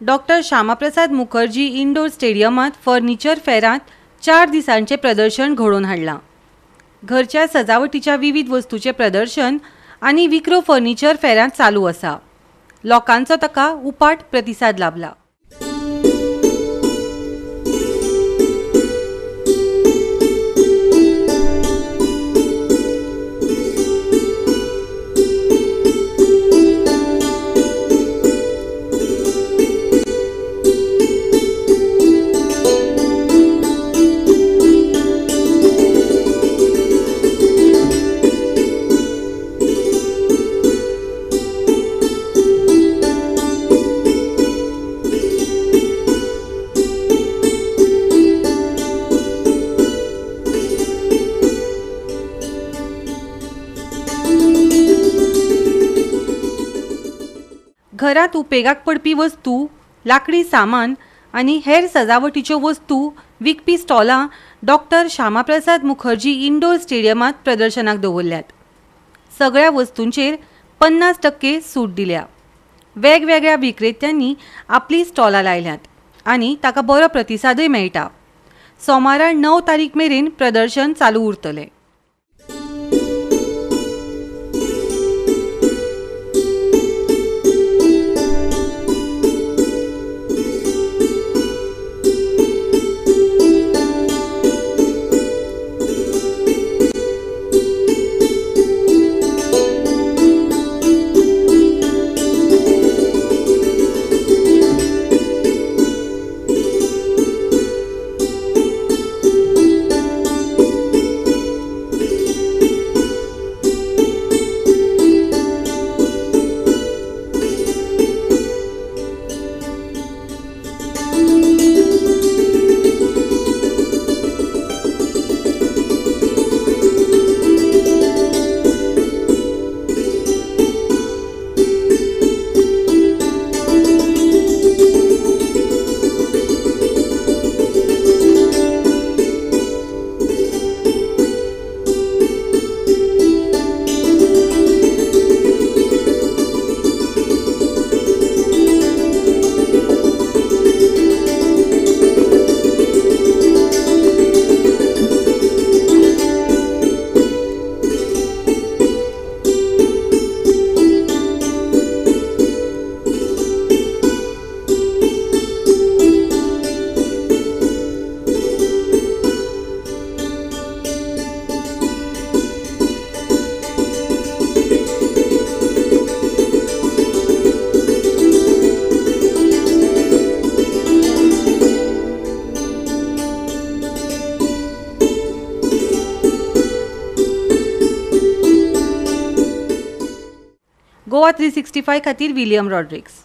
Doctor Shyamaprasad Mukherjee indoor स्टेडियमात furniture फेरांत 4 दिसांचे प्रदर्शन घडोवन हाडलां। घरच्या सजावटीच्या विविध वस्तूंचे प्रदर्शन आनी विक्रो फर्निचर फेरांत चालू आसा। लोकांचो ताका उपाट प्रतिसाद लाभला। घरात उपेगाक पडपी वस्तू, लाकडी सामान आनी हेर सजावटीच्यो वस्तू विकपी स्टॉलां डॉक्टर श्यामाप्रसाद मुखर्जी इंडोर स्टेडियमात प्रदर्शनाक दवरल्यात। सगळ्या वस्तूंचेर 50% सूट दिल्या। वेगवेगळ्या विक्रेत्यांनी आपली स्टॉलां लायल्यात आनी ताका बरो प्रतिसादय मेळटा। सोमारा 9 तारीख मेरेन प्रदर्शन चालू उरतलें। गोवा 365 खातीर विलियम रॉड्रिक्स।